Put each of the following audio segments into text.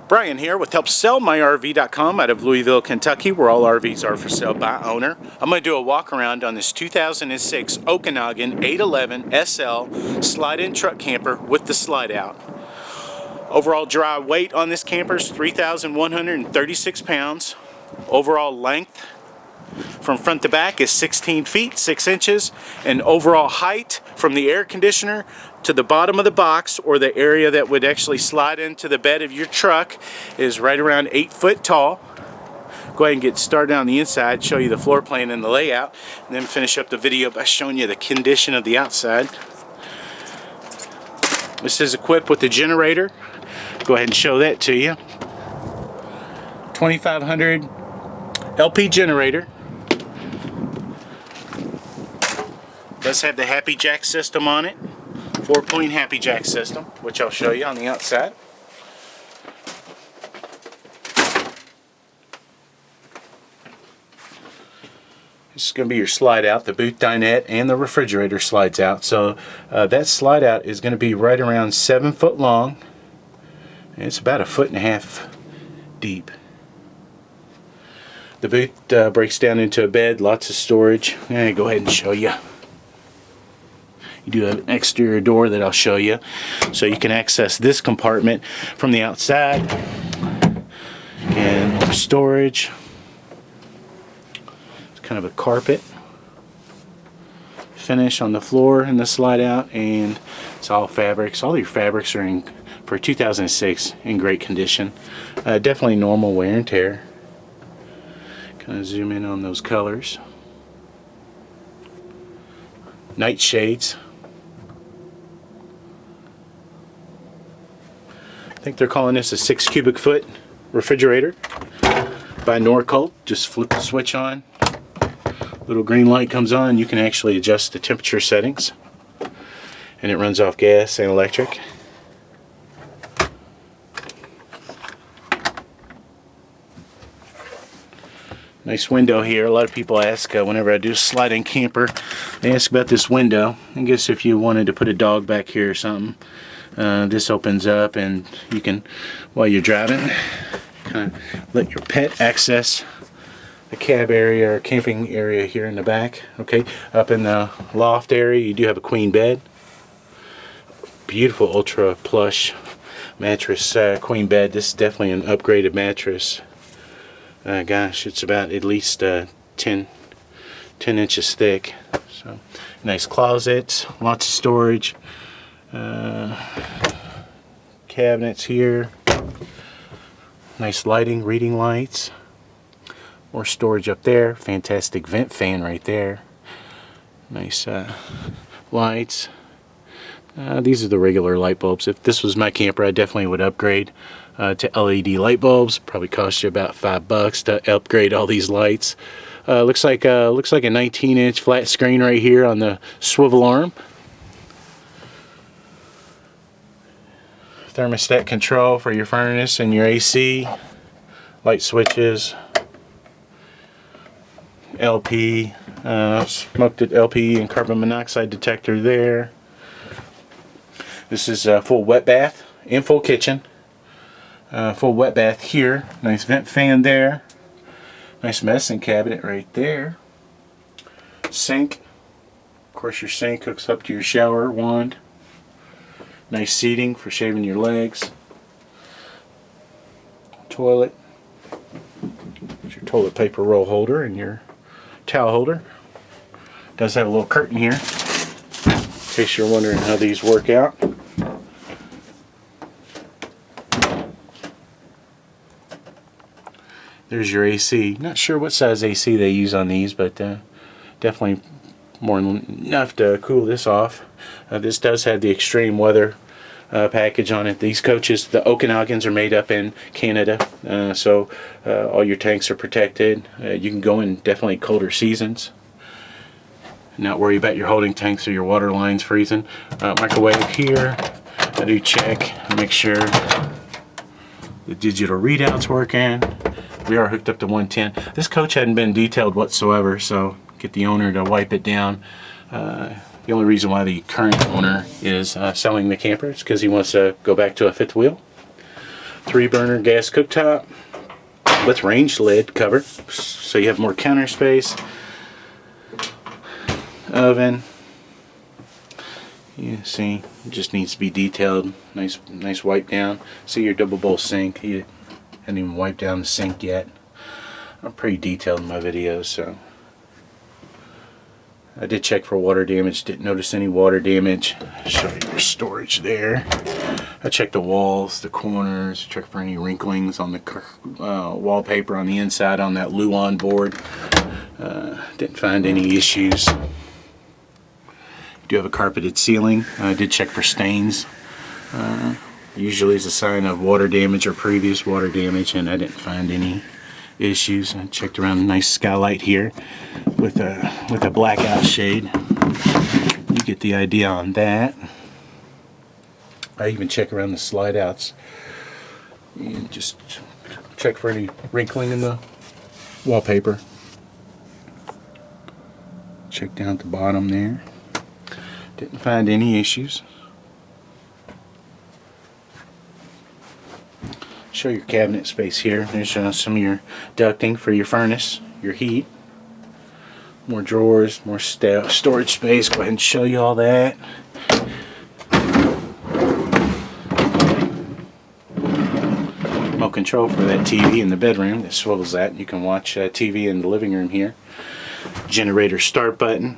Brian here with HelpSellMyRV.com out of Louisville, Kentucky, where all RVs are for sale by owner. I'm going to do a walk around on this 2006 Okanagan 811 SL slide-in truck camper with the slide out. Overall dry weight on this camper is 3,136 pounds. Overall length from front to back is 16 feet 6 inches, and overall height from the air conditioner to the bottom of the box, or the area that would actually slide into the bed of your truck, is right around 8 foot tall. Go ahead and get started on the inside, show you the floor plan and the layout, and then finish up the video by showing you the condition of the outside. This is equipped with a generator. Go ahead and show that to you. 2500 LP generator. Does have the HappiJacs system on it. 4-point HappiJacs system, which I'll show you on the outside. This is going to be your slide out. The boot dinette and the refrigerator slides out. So that slide out is going to be right around 7 foot long. And it's about 1.5 feet deep. The boot breaks down into a bed, lots of storage. I'm going to go ahead and show you. You do have an exterior door that I'll show you, so you can access this compartment from the outside. And more storage. It's kind of a carpet finish on the floor in the slide out, and it's all fabrics. All your fabrics are in, for 2006, in great condition. Definitely normal wear and tear. Kind of zoom in on those colors. Night shades. I think they're calling this a 6 cubic foot refrigerator by Norcold. Just flip the switch on. Little green light comes on. You can actually adjust the temperature settings. And it runs off gas and electric. Nice window here. A lot of people ask whenever I do slide-in camper, they ask about this window. I guess if you wanted to put a dog back here or something, this opens up and you can, while you're driving, kind of let your pet access the cab area or camping area here in the back. Okay, up in the loft area you do have a queen bed. Beautiful ultra plush mattress queen bed. This is definitely an upgraded mattress. Gosh, it's about at least 10 inches thick. So nice closets, lots of storage. Cabinets here. Nice lighting, reading lights. More storage up there. Fantastic vent fan right there. Nice lights. These are the regular light bulbs. If this was my camper, I definitely would upgrade to LED light bulbs. Probably cost you about $5 to upgrade all these lights. Looks like a 19-inch flat screen right here on the swivel arm. Thermostat control for your furnace and your AC. Light switches. LP, smoked LP and carbon monoxide detector there. This is a full wet bath and full kitchen. Full wet bath here. Nice vent fan there. Nice medicine cabinet right there. Sink. Of course, your sink hooks up to your shower wand. Nice seating for shaving your legs. Toilet. There's your toilet paper roll holder and your towel holder. Does have a little curtain here, in case you're wondering how these work out. There's your AC. Not sure what size AC they use on these, but definitely more than enough to cool this off. This does have the extreme weather package on it. These coaches, the Okanagans, are made up in Canada, so all your tanks are protected. You can go in definitely colder seasons. Not worry about your holding tanks or your water lines freezing. Microwave here. I do check, make sure the digital readout's working. We are hooked up to 110. This coach hadn't been detailed whatsoever, so get the owner to wipe it down. The only reason why the current owner is selling the camper is because he wants to go back to a fifth wheel. 3-burner gas cooktop with range lid cover, so you have more counter space. Oven, you see, it just needs to be detailed. Nice wipe down. See your double bowl sink. You haven't even wiped down the sink yet. I'm pretty detailed in my videos, so I did check for water damage. Didn't notice any water damage. Show you your storage there. I checked the walls, the corners, checked for any wrinklings on the wallpaper on the inside on that Luan board. Didn't find any issues. Do have a carpeted ceiling. I did check for stains. Usually it's a sign of water damage or previous water damage, and I didn't find any issues. I checked around the nice skylight here with a blackout shade. You get the idea on that. I even check around the slide outs and just check for any wrinkling in the wallpaper. Check down at the bottom there. Didn't find any issues. Show your cabinet space here. There's some of your ducting for your furnace, your heat. More drawers, more storage space. Go ahead and show you all that. Remote control for that TV in the bedroom that swivels that. You can watch TV in the living room here. Generator start button.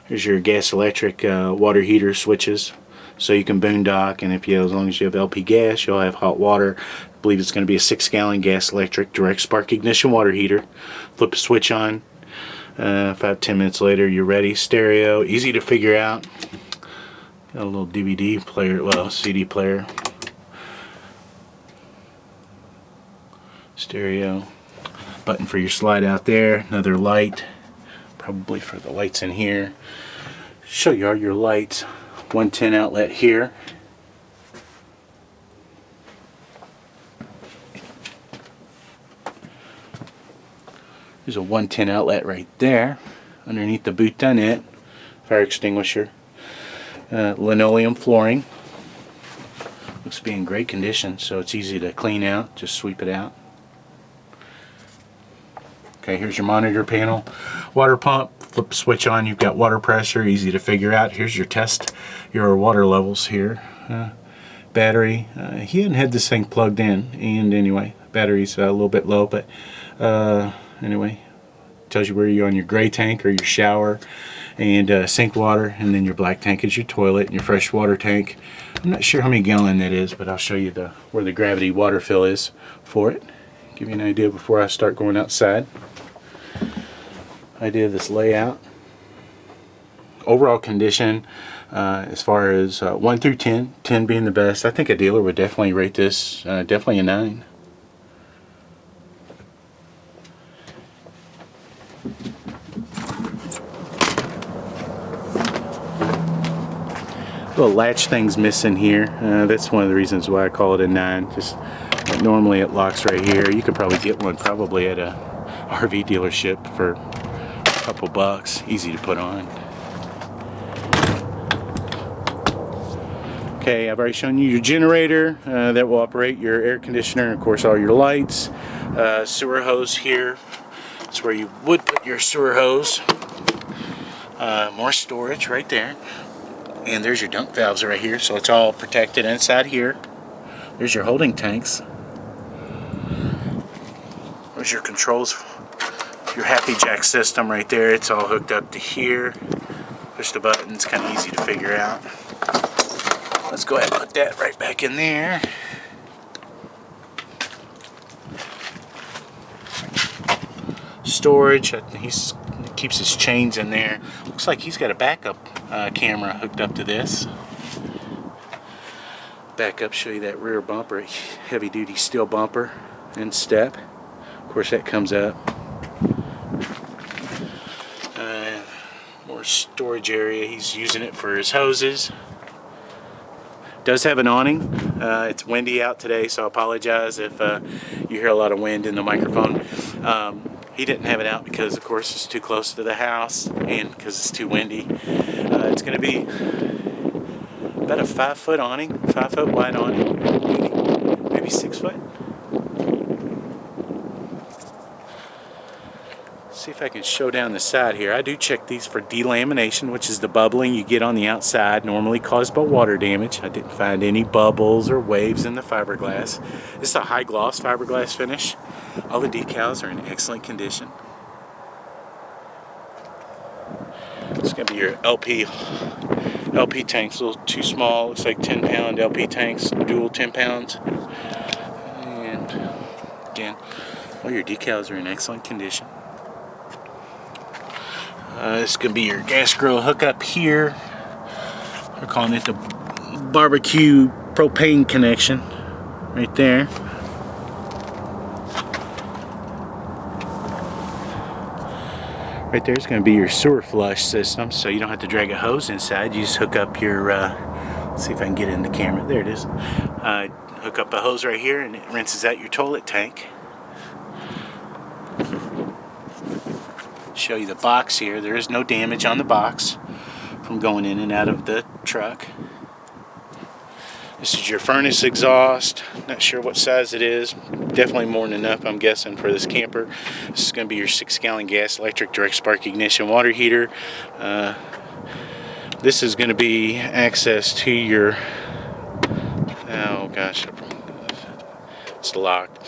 Here's your gas electric water heater switches, so you can boondock, and as long as you have LP gas, you'll have hot water. I believe it's going to be a 6-gallon gas electric direct spark ignition water heater. Flip the switch on. 5-10 minutes later, you're ready. Stereo, easy to figure out. Got a little DVD player, well, CD player. Stereo. Button for your slide out there. Another light. Probably for the lights in here. Show you all your lights. 110 outlet here. There's a 110 outlet right there. Underneath the boot dinette. Fire extinguisher. Linoleum flooring. Looks to be in great condition, so it's easy to clean out. Just sweep it out. Okay, here's your monitor panel. Water pump, flip the switch on, you've got water pressure, easy to figure out. Here's your test, your water levels here. Battery, he hadn't had this thing plugged in, and anyway, battery's a little bit low, but anyway, tells you where you're on your gray tank or your shower, and sink water, and then your black tank is your toilet, and your fresh water tank. I'm not sure how many gallon that is, but I'll show you where the gravity water fill is for it. Give you an idea before I start going outside. Idea of this layout. Overall condition, as far as 1 through 10, 10 being the best. I think a dealer would definitely rate this definitely a 9. Little latch thing's missing here. That's one of the reasons why I call it a 9. Just normally it locks right here. You could probably get one probably at a RV dealership for a couple bucks. Easy to put on. Okay, I've already shown you your generator that will operate your air conditioner and of course all your lights. Sewer hose here. That's where you would put your sewer hose. More storage right there. And there's your dump valves right here, so it's all protected inside here. There's your holding tanks. There's your controls, your HappiJacs system right there. It's all hooked up to here. Push the buttons, kind of easy to figure out. Let's go ahead and put that right back in there. Storage, he keeps his chains in there. Looks like he's got a backup camera hooked up to this. Back up, show you that rear bumper, heavy duty steel bumper and step. Of course that comes up. More storage area, he's using it for his hoses. Does have an awning. It's windy out today, so I apologize if you hear a lot of wind in the microphone. He didn't have it out because of course it's too close to the house and because it's too windy. It's going to be about a 5-foot awning, 5-foot wide awning. if I can show down the side here. I do check these for delamination, which is the bubbling you get on the outside, normally caused by water damage. I didn't find any bubbles or waves in the fiberglass. This is a high gloss fiberglass finish. All the decals are in excellent condition. It's going to be your LP tanks, a little too small. Looks like 10-pound LP tanks, dual 10 pounds. And again, all your decals are in excellent condition. This is going to be your gas grill hookup here. They're calling it the barbecue propane connection right there. Right there is going to be your sewer flush system, so you don't have to drag a hose inside. You just hook up your, let's see if I can get it in the camera. There it is. Hook up a hose right here and it rinses out your toilet tank. Show you the box here. There is no damage on the box from going in and out of the truck. This is your furnace exhaust. Not sure what size it is. Definitely more than enough, I'm guessing, for this camper. This is going to be your 6-gallon gas electric direct spark ignition water heater. This is going to be access to your, oh gosh, it's locked.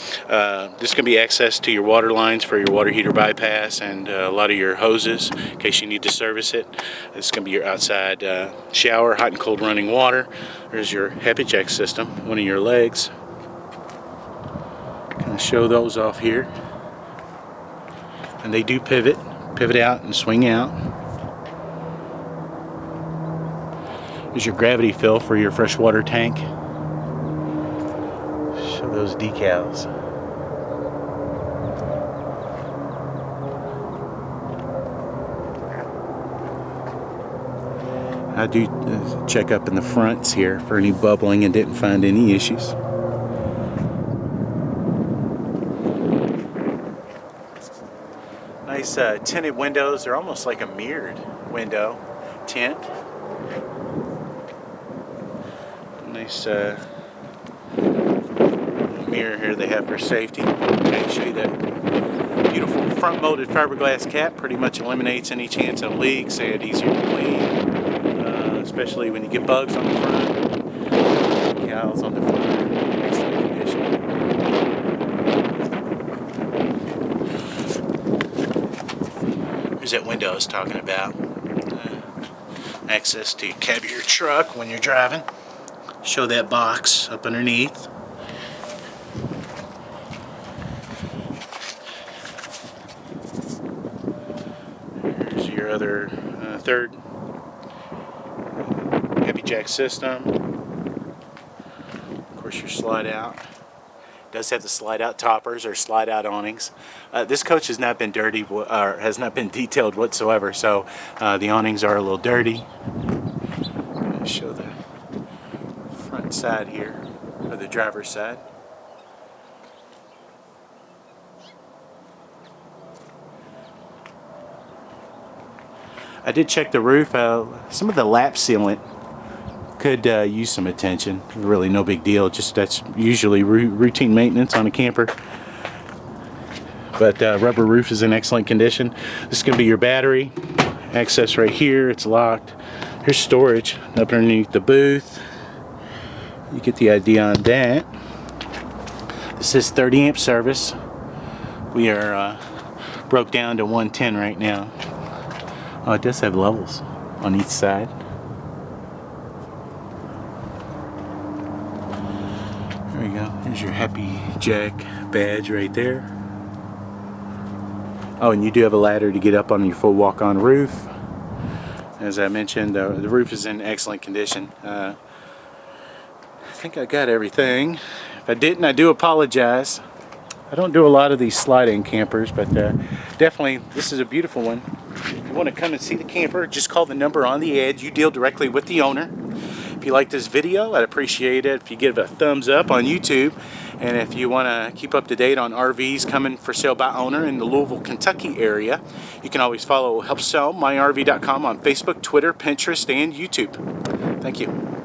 This is going to be access to your water lines for your water heater bypass and a lot of your hoses in case you need to service it. This is going to be your outside shower, hot and cold running water. There's your HappiJacs system, one of your legs. Kind of show those off here. And they do pivot out and swing out. There's your gravity fill for your freshwater tank. Show those decals. I do check up in the fronts here for any bubbling and didn't find any issues. Nice tinted windows. They're almost like a mirrored window tint. Nice mirror here they have for safety. Okay, show you that beautiful front molded fiberglass cap. Pretty much eliminates any chance of leaks and easier to clean, especially when you get bugs on the front. Decals on the front, excellent condition. Here's that window I was talking about. Access to cab of your truck when you're driving. Show that box up underneath. Here's your other third HappiJacs system. Of course, your slide out. It does have the slide out toppers or slide out awnings. This coach has not been dirty or has not been detailed whatsoever, so the awnings are a little dirty. I'm going to show the front side here, or the driver's side. I did check the roof. Some of the lap sealant could use some attention. Really no big deal, just that's usually routine maintenance on a camper. But rubber roof is in excellent condition. This is going to be your battery. Access right here, it's locked. Here's storage up underneath the booth. You get the idea on that. This is 30 amp service. We are broke down to 110 right now. Oh, it does have levels on each side. There we go. Here's your HappiJac badge right there. Oh, and you do have a ladder to get up on your full walk-on roof. As I mentioned, the roof is in excellent condition. I think I got everything. If I didn't, I do apologize. I don't do a lot of these slide-in campers, but definitely this is a beautiful one. If you want to come and see the camper, just call the number on the ad. You deal directly with the owner. If you like this video, I'd appreciate it if you give it a thumbs up on YouTube. And if you want to keep up to date on RVs coming for sale by owner in the Louisville, Kentucky area, you can always follow HelpSellMyRV.com on Facebook, Twitter, Pinterest, and YouTube. Thank you.